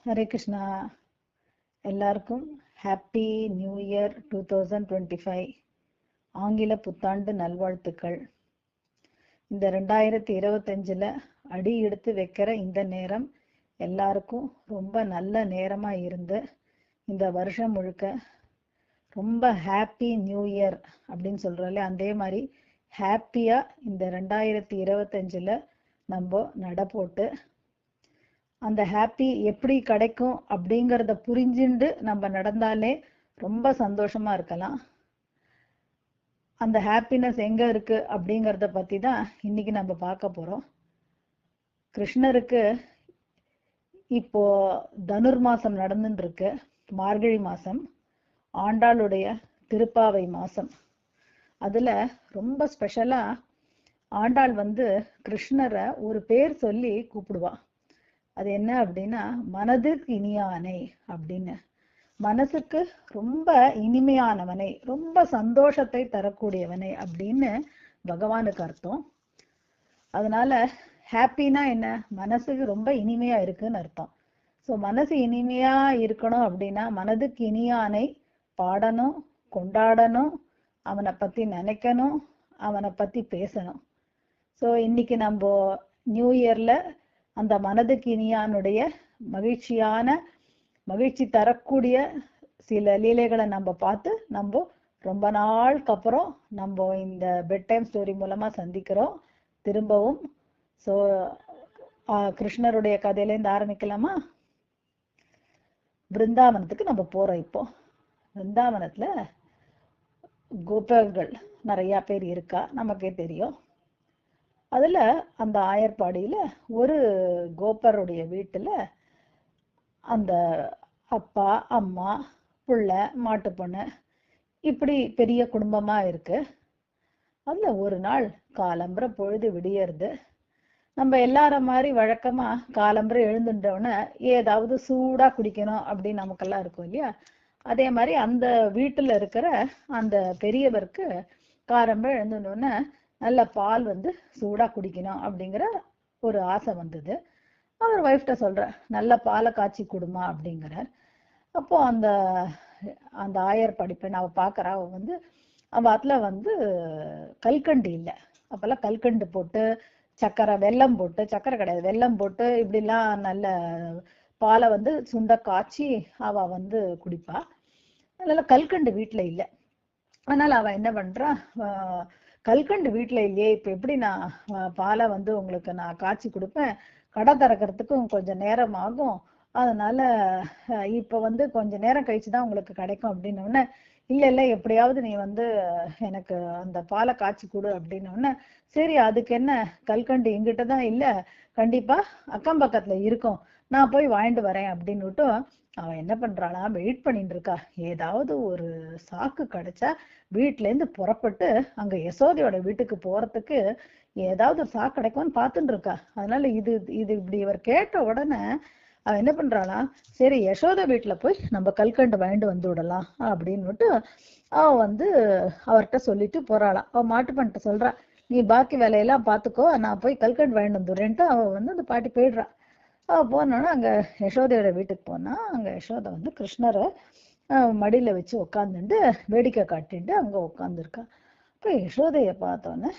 ஹரே கிருஷ்ணா. எல்லாருக்கும் happy new year 2025 ஆங்கில புத்தாண்டு நல்வாழ்த்துக்கள். இந்த 2025ல் அடி எடுத்து வைக்கிற இந்த நேரம் எல்லாருக்கும் ரொம்ப நல்ல நேரமா இருந்து இந்த வருஷம் முழுக்க ரொம்ப ஹாப்பி நியூ இயர் அப்படின்னு சொல்றோம்ல, அதே மாதிரி ஹாப்பியா இந்த 2025ல் நம்ம நடப்போட்டு அந்த ஹாப்பி எப்படி கிடைக்கும் அப்படிங்கிறத புரிஞ்சுண்டு நம்ம நடந்தாலே ரொம்ப சந்தோஷமா இருக்கலாம். அந்த ஹாப்பினஸ் எங்க இருக்கு அப்படிங்கிறத பத்தி தான் இன்னைக்கு நம்ம பார்க்க போறோம். கிருஷ்ணருக்கு இப்போ தனுர் மாசம் நடந்துட்டு இருக்கு, மார்கழி மாசம், ஆண்டாளுடைய திருப்பாவை மாசம். அதுல ரொம்ப ஸ்பெஷலா ஆண்டாள் கிருஷ்ணரை ஒரு பேர் சொல்லி கூப்பிடுவா. அது என்ன அப்படின்னா, மனதுக்கு இனியானை அப்படின்னு. மனசுக்கு ரொம்ப இனிமையானவனை, ரொம்ப சந்தோஷத்தை தரக்கூடியவனை அப்படின்னு பகவானுக்கு அர்த்தம். அதனால ஹாப்பினா என்ன, மனசுக்கு ரொம்ப இனிமையா இருக்குன்னு அர்த்தம். ஸோ மனசு இனிமையா இருக்கணும் அப்படின்னா மனதுக்கு இனியானை பாடணும், கொண்டாடணும், அவனை பத்தி நினைக்கணும், அவனை பத்தி பேசணும். ஸோ இன்னைக்கு நம்ம நியூ இயர்ல அந்த மனதுக்கு இனியானுடைய மகிழ்ச்சி தரக்கூடிய சில லீலைகளை நம்ம பார்த்து நம்ம ரொம்ப நாளுக்கு அப்புறம் நம்ம இந்த பெட் டைம் ஸ்டோரி மூலமா சந்திக்கிறோம் திரும்பவும். ஸோ கிருஷ்ணருடைய கதையிலேருந்து ஆரம்பிக்கலாமா? பிருந்தாவனத்துக்கு நம்ம போறோம். இப்போ பிருந்தாவனத்துல கோபர்கள் நிறைய பேர் இருக்கா, நமக்கே தெரியும். அதுல அந்த ஆயர்பாடியில ஒரு கோபருடைய வீட்டுல அந்த அப்பா, அம்மா, புள்ள, மாட்டு பொண்ணு, இப்படி பெரிய குடும்பமா இருக்கு. அதுல ஒரு நாள் காலம்பரை பொழுது விடியறது. நம்ம எல்லார மாதிரி வழக்கமா காலம்பரை எழுந்துட்டோன்னே ஏதாவது சூடா குடிக்கணும் அப்படின்னு நமக்கெல்லாம் இருக்கும் இல்லையா? அதே மாதிரி அந்த வீட்டுல இருக்கிற அந்த பெரியவருக்கு காலம்பரை எழுந்துட்டோன்னே நல்ல பால் சூடா குடிக்கணும் அப்படிங்கிற ஒரு ஆசை வந்தது. அவர் ஒய்ஃப்ட சொல்ற, நல்ல பாலை காய்ச்சி கொடுமா அப்படிங்கிறார். அப்போ அந்த அந்த ஆயர் படிப்பேன் அவ பாக்குறா. அவ அதுல கல்கண்டு இல்லை. அப்பெல்லாம் கல்கண்டு போட்டு சக்கரை, வெல்லம் போட்டு, சக்கரை கிடையாது வெல்லம் போட்டு இப்படிலாம் நல்ல பாலை சுண்ட காய்ச்சி அவ குடிப்பா. அதனால கல்கண்டு வீட்டுல இல்லை. அதனால அவ என்ன பண்றா, கல்கண்டு வீட்டுல இல்லையே, இப்ப எப்படி நான் பாலை உங்களுக்கு நான் காய்ச்சி கொடுப்பேன், கடை திறக்கிறதுக்கும் கொஞ்சம் நேரம் ஆகும், அதனால இப்ப கொஞ்ச நேரம் கழிச்சுதான் உங்களுக்கு கிடைக்கும் அப்படின்னோடனே, இல்ல எப்படியாவது நீ எனக்கு அந்த பாலை காய்ச்சி கொடு அப்படின்னோடனே, சரி அதுக்கு என்ன, கல்கண்டு எங்கிட்ட தான் இல்ல, கண்டிப்பா அக்கம் பக்கத்துல இருக்கும், நான் போய் வாங்கிட்டு வரேன் அப்படின்னுட்டு அவன் என்ன பண்றாளா, வெயிட் பண்ணிட்டு இருக்கா. ஏதாவது ஒரு சாக்கு கிடைச்சா வீட்டுல இருந்து புறப்பட்டு அங்க யசோதையோட வீட்டுக்கு போறதுக்கு ஏதாவது ஒரு சாக்கு கிடைக்கும்னு பார்த்துட்டு இருக்கா. அதனால இது இப்படி இவர் கேட்ட உடனே அவ என்ன பண்றாளா, சரி யசோதை வீட்டுல போய் நம்ம கல்கண்டு வாங்கிட்டு வந்து விடலாம் அப்படின்னுட்டு அவ அவர்கிட்ட சொல்லிட்டு போறாளாம். அவ மாட்டு பண்ணிட்ட சொல்றா, நீ பாக்கி வேலையெல்லாம் பாத்துக்கோ, நான் போய் கல்கண்டு வாங்கிட்டு வந்துடுறேன்ட்டு அவ அந்த பாட்டி போயிடுறா. அவ போனோன்னா அங்க யசோதையோட வீட்டுக்கு போனா, அங்க யசோதை கிருஷ்ணரை மடியில வச்சு உட்காந்துட்டு வேடிக்கை காட்டிட்டு அங்க உட்காந்துருக்கா. இப்ப யசோதைய பார்த்தோன்னே,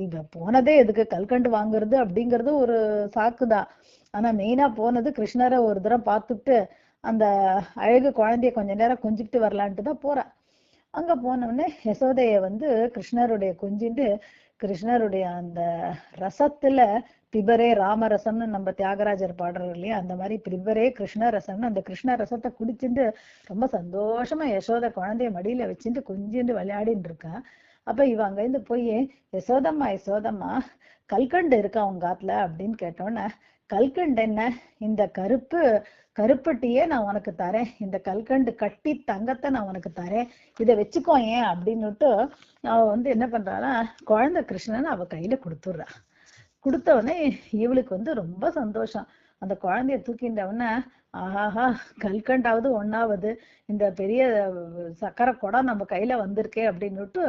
இவ போனதே எதுக்கு, கல்கண்டு வாங்குறது அப்படிங்கிறது ஒரு சாக்குதான். ஆனா மெயினா போனது கிருஷ்ணரை ஒரு தடவை பார்த்துட்டு அந்த அழகு குழந்தைய கொஞ்ச நேரம் கொஞ்சிட்டு வரலான்ட்டு தான் போறா. அங்க போனோடனே யசோதைய கிருஷ்ணருடைய கொஞ்சிட்டு, கிருஷ்ணருடைய அந்த ரசத்துல பிபரே ராமரசம்னு நம்ம தியாகராஜர் பாடுறோம் இல்லையா, அந்த மாதிரி பிபரே கிருஷ்ண ரசம்னு அந்த கிருஷ்ண ரசத்தை குடிச்சுட்டு ரொம்ப சந்தோஷமா யசோதை குழந்தைய மடியில வச்சுட்டு கொஞ்சிட்டு விளையாடின்னு இருக்கா. அப்ப இவ அங்கிருந்து போய், யசோதம்மா கல்கண்டு இருக்கா உங்க ஆத்துல அப்படின்னு கேட்டோன்னே, கல்கண்டு என்ன, இந்த கருப்பட்டியே நான் உனக்கு தரேன், இந்த கல்கண்டு கட்டி தங்கத்தை நான் உனக்கு தரேன், இதை வச்சுக்கோ ஏன் அப்படின்னுட்டு அவ என்ன பண்றாளா, குழந்தை கிருஷ்ணன் அவ கையில கொடுத்துடுறா. கொடுத்தவொடனே இவளுக்கு ரொம்ப சந்தோஷம். அந்த குழந்தைய தூக்கின்றவன, ஆஹாஹா, கல்கண்டாவது ஒண்ணாவது, இந்த பெரிய சக்கரை குடம் நம்ம கையில வந்திருக்கே அப்படின்னுட்டு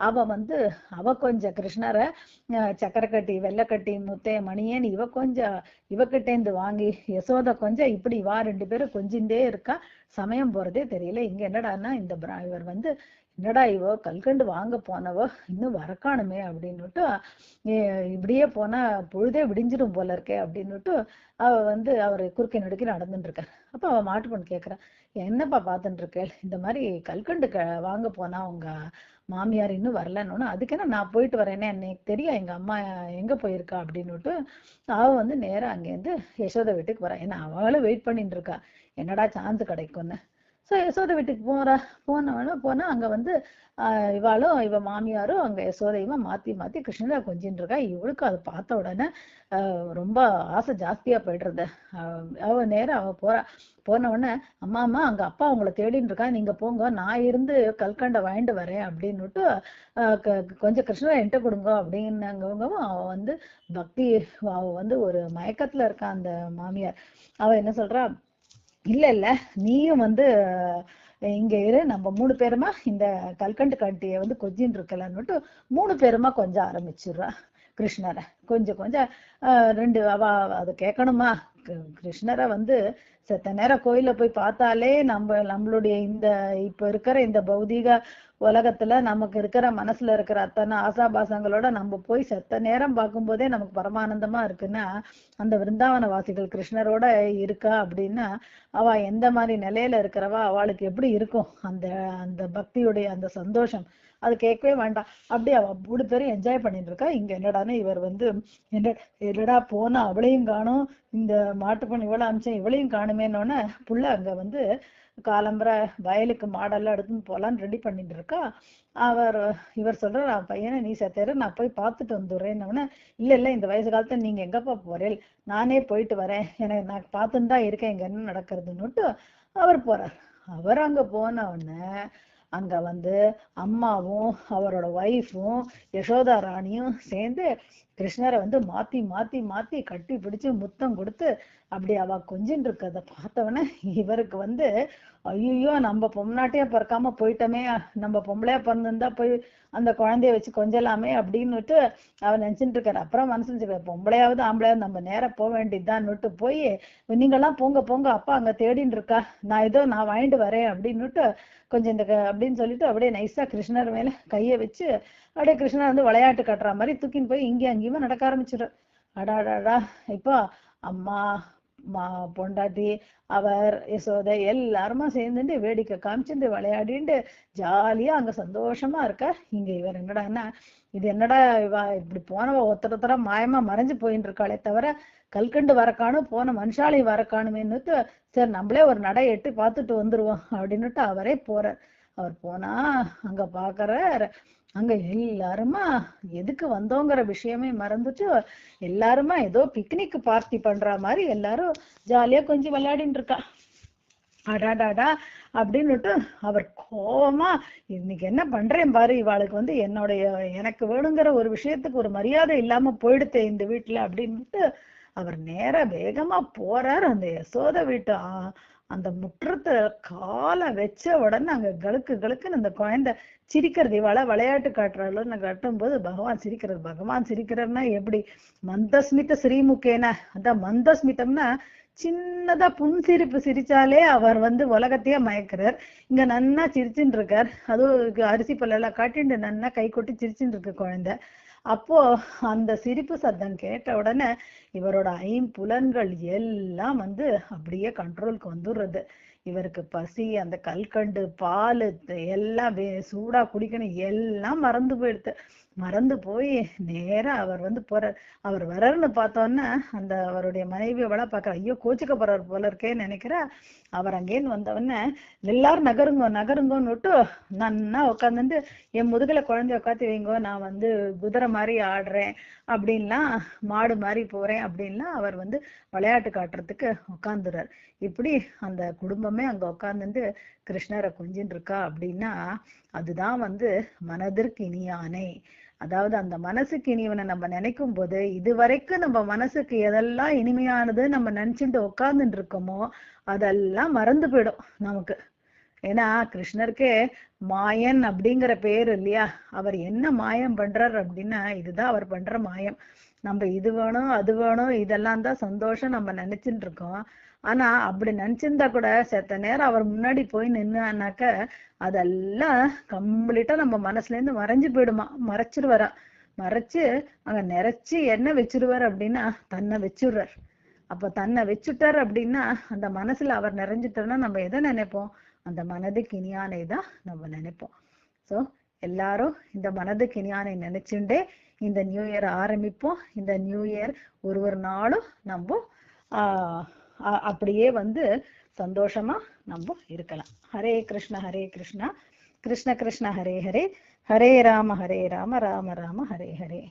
அவ வந்து அவ கொஞ்சம் கிருஷ்ணரை சக்கரை கட்டி வெள்ளைக்கட்டி முத்தைய மணியேன்னு இவகிட்டேந்து வாங்கி யசோதை கொஞ்சம் இப்படி வா 2 பேரும் கொஞ்சிண்டே இருக்கா. சமயம் போறதே தெரியல. இங்க என்னடான்னா இவர் வந்து என்னடா இவோ கல்கண்டு வாங்க போனவோ இன்னும் வரக்கானுமே அப்படின்னுட்டு இப்படியே போனா பொழுதே விடிஞ்சிடும் போல இருக்கே அப்படின்னுட்டு அவ வந்து அவரு குறுக்கை நடுக்கி நடந்துட்டு இருக்க. அப்ப அவ மாட்டு பொண்ணு கேக்குறா, என்னப்பா பாத்துட்டு இருக்கேள், இந்த மாதிரி கல்கண்டு வாங்க போனா உங்க மாமியார் இன்னும் வரலன்னு. அதுக்கு என்ன, நான் போயிட்டு வரேனே, எனக்கு தெரியும் எங்க அம்மா எங்க போயிருக்கா அப்படின்னுட்டு அவ வந்து நேரா அங்கேருந்து யசோதை வீட்டுக்கு வரா. ஏன்னா அவளும் வெயிட் பண்ணிட்டு இருக்கா, என்னடா சான்ஸ் கிடைக்கும்னு. ஸோ யசோதை வீட்டுக்கு போனா அங்க வந்து இவ மாமியாரும் அங்க யசோதையுமா மாத்தி மாத்தி கிருஷ்ணரை கொஞ்சின்னு இருக்கா. இவளுக்கு அதை பார்த்த உடனே ரொம்ப ஆசை ஜாஸ்தியா போயிடுறது. அவ நேரம் அவ போன உடனே, அம்மா அம்மா அங்க அப்பா உங்களை தேடின்னு இருக்கா, நீங்க போங்க, நான் இருந்து கல்கண்டை வாங்கிட்டு வரேன் அப்படின்னுட்டு கொஞ்சம் கிருஷ்ணரை என்கிட்ட கொடுங்க அப்படின்னவங்கவும் அவ வந்து பக்தி, அவ வந்து ஒரு மயக்கத்துல இருக்கா அந்த மாமியார். அவ என்ன சொல்றா, இல்ல இல்ல, நீயும் வந்து இங்க இரு, நம்ம 3 பேருமா இந்த கல்கண்டு கட்டிய வந்து கொஞ்சின்னு இருக்கலான்னுட்டு 3 பேருமா கொஞ்சம் ஆரம்பிச்சிடுறா கிருஷ்ணரை. கொஞ்சம் கொஞ்சம் அவ அது கேட்கணுமா, கிருஷ்ணரை வந்து செத்த நேரம் கோயில போய் பார்த்தாலே நம்மளுடைய இந்த இப்ப இருக்கிற இந்த பௌதீக உலகத்துல நமக்கு இருக்கிற மனசுல இருக்கிற அத்தனை ஆசாபாசங்களோட நம்ம போய் செத்த நேரம் பார்க்கும்போதே நமக்கு பரமானந்தமா இருக்குன்னா, அந்த விருந்தாவன வாசிகள் கிருஷ்ணரோட இருக்கா அப்படின்னா அவ எந்த மாதிரி நிலையில இருக்கிறவா, அவளுக்கு எப்படி இருக்கும் அந்த அந்த பக்தியுடைய அந்த சந்தோஷம், அது கேட்கவே வேண்டாம். அப்படி அவ 3 பேரும் என்ஜாய் பண்ணிட்டு இருக்கா. இங்க என்னடான்னு இவர் வந்து என்னடா போனா அவளையும் காணும், இந்த மாட்டு பண்ணி இவ்வளவு அமிச்சம் இவளையும் காணுமேனோன்னு புள்ள அங்க வந்து காலம்பரை வயலுக்கு மாடெல்லாம் எடுத்துன்னு போலான்னு ரெடி பண்ணிட்டு இருக்கா. இவர் சொல்றாரு, பையனை நீ செத்தேரு, நான் போய் பார்த்துட்டு வந்துடுறேன்னு. இல்ல இல்ல, இந்த வயசு காலத்துல நீங்க எங்கப்பா போறேன், நானே போயிட்டு வரேன், எனக்கு நான் பார்த்துன்னு தான் இருக்கேன் இங்க என்ன நடக்கிறதுன்னுட்டு அவர் போறார். அவர் அங்க போன உடனே அங்க வந்து அம்மாவும் அவரோட ஒய்ஃபும் யசோதா ராணியும் சேர்ந்து கிருஷ்ணரை வந்து மாத்தி மாத்தி மாத்தி கட்டி பிடிச்சு முத்தம் கொடுத்து அப்படி அவ கொஞ்சின்னு இருக்கிறத பார்த்தவொடனே இவருக்கு வந்து, ஐயோ நம்ம பொம்நாட்டியா பிறக்காம போயிட்டோமே, நம்ம பொம்பளையா பிறந்திருந்தா போய் அந்த குழந்தைய வச்சு கொஞ்சலாமே அப்படின்னுட்டு அவர் நினைச்சுட்டு இருக்காரு. அப்புறம் மனசுல பொம்பளையாவது ஆம்பளையாவது நம்ம நேரம் போக வேண்டியதுதான்னுட்டு போய், நீங்கெல்லாம் போங்க போங்க, அப்பா அங்க தேடின்னு இருக்கா, நான் வாங்கிட்டு வரேன் அப்படின்னுட்டு கொஞ்சம் இந்த அப்படின்னு சொல்லிட்டு அப்படியே நைஸா கிருஷ்ணர் மேல கையை வச்சு அப்படியே கிருஷ்ணர் வந்து விளையாட்டு கட்டுற மாதிரி தூக்கின்னு போய் இங்கே அங்கேயுமா நடக்க ஆரம்பிச்சிடும். அடாடாடா, இப்போ அம்மா பொண்டாட்டி அவர் யசோதை எல்லாருமா சேர்ந்துட்டு வேடிக்கை காமிச்சுட்டு விளையாடிட்டு ஜாலியா அங்க சந்தோஷமா இருக்கா. இங்க இவர் என்னடான்னா, இது என்னடா இவ இப்படி போனவ ஒருத்தர மாயமா மறைஞ்சு போயின்னு இருக்காளே தவிர கல்கண்டு வரக்கானும் போன மனுஷாலை வரக்கானுமேன்னுட்டு, சரி நம்மளே ஒரு நடை எட்டி பார்த்துட்டு வந்துருவோம் அப்படின்னுட்டு அவரே போறார். அவர் போனா அங்க பாக்குற அங்க எல்லாருமா எதுக்கு வந்தோங்கிற விஷயமே மறந்துட்டு எல்லாருமா ஏதோ பிக்னிக் பார்ட்டி பண்ற மாதிரி எல்லாரும் ஜாலியா கொஞ்சம் விளையாடிட்டு இருக்கா. அடாடாடா அப்படின்னுட்டு அவர் கோவமா, இன்னைக்கு என்ன பண்றேன் பாரு, இவாளுக்கு வந்து எனக்கு வேணுங்கிற ஒரு விஷயத்துக்கு ஒரு மரியாதை இல்லாம போயிடுத்தே இந்த வீட்டுல அப்படின்னுட்டு அவர் நேர வேகமா போறார். அந்த யசோத வீட்டு அந்த முற்றத்தை காலை வச்ச உடனே அங்க கழுக்கு கழுக்குன்னு அந்த குழந்தை சிரிக்கிறது, இவாள விளையாட்டு காட்டுறாள் கட்டும் போது பகவான் சிரிக்கிறது. பகவான் சிரிக்கிறதுனா எப்படி, மந்தஸ்மித ஸ்ரீமுகேன, அந்த மந்தஸ்மிதம்னா சின்னதா புன்சிரிப்பு சிரிச்சாலே அவர் வந்து உலகத்தையே மயக்கிறார். இங்க நன்னா சிரிச்சுட்டு இருக்கார். அதுவும் அரிசி பல்லெல்லாம் காட்டிட்டு நன்னா கை கொட்டி சிரிச்சுட்டு இருக்கு குழந்தை. அப்போ அந்த சிரிப்பு சத்தம் கேட்ட உடனே இவரோட ஐம்புலன்கள் எல்லாம் வந்து அப்படியே கண்ட்ரோலுக்கு வந்துடுறது. இவருக்கு பசி, அந்த கல்கண்டு பால் எல்லாம் சூடா குடிக்கணும் எல்லாம் மறந்து போயிடுது. மறந்து போய் நேரா அவர் வந்து போறார். அவர் வர்றன்னு பார்த்தோன்னா அந்த அவருடைய மனைவி அவளா பாக்குற, ஐயோ கோச்சுக்க போறார் போல இருக்கேன்னு நினைக்கிறா. அவர் அங்கேன்னு வந்தவொடனே எல்லாரும் நகருங்கன்னு விட்டு நன்னா உட்காந்துட்டு என் முதுகுல குழந்தைய உட்காந்து வைங்கோ, நான் வந்து குதிரை மாதிரி ஆடுறேன் அப்படின்லாம், மாடு மாதிரி போறேன் அப்படின்லாம் அவர் வந்து விளையாட்டு காட்டுறதுக்கு உட்காந்துறார். இப்படி அந்த குடும்பமே அங்க உட்காந்துட்டு கிருஷ்ணரை கொஞ்சின்னு இருக்கா அப்படின்னா அதுதான் வந்து மனதிற்கு இனியானை அதாவது அந்த மனசுக்கு இனிவனை நம்ம நினைக்கும் போது இதுவரைக்கும் நம்ம மனசுக்கு எதெல்லாம் இனிமையானது நம்ம நினைச்சுட்டு உட்கார்ந்துட்டு இருக்கோமோ அதெல்லாம் மறந்து போயிடும் நமக்கு. ஏன்னா கிருஷ்ணருக்கே மாயன் அப்படிங்கிற பேர் இல்லையா? அவர் என்ன மாயம் பண்றார் அப்படின்னா இதுதான் அவர் பண்ற மாயம். நம்ம இது வேணும் அது வேணும் இதெல்லாம் தான் சந்தோஷம் நம்ம நினைச்சுட்டு இருக்கோம். ஆனா அப்படி நினைச்சிருந்தா கூட செத்த நேரம் அவர் முன்னாடி போய் நின்னாக்க அதெல்லாம் கம்ப்ளீட்டா நம்ம மனசுல இருந்து மறைஞ்சு போயிடுமா, மறைச்சிருவாரா. மறைச்சு அங்க நிறைச்சு என்ன வச்சிருவார் அப்படின்னா தன்னை வச்சுடுறார். அப்ப தன்னை வச்சுட்டார் அப்படின்னா அந்த மனசுல அவர் நிறைஞ்சிட்டோம்னா நம்ம எதை நினைப்போம்? அந்த மனதுக்கு இனியானை தான் நம்ம நினைப்போம். ஸோ எல்லாரும் இந்த மனதுக்கு இனியானை நினைச்சுட்டே இந்த நியூ இயர் ஆரம்பிப்போம். இந்த நியூ இயர் ஒரு நாளும் நம்ம அப்படியே சந்தோஷமா நம்ம இருக்கலாம். ஹரே கிருஷ்ணா கிருஷ்ண கிருஷ்ண ஹரே ஹரே, ஹரே ராம ராம ராம ஹரே ஹரே.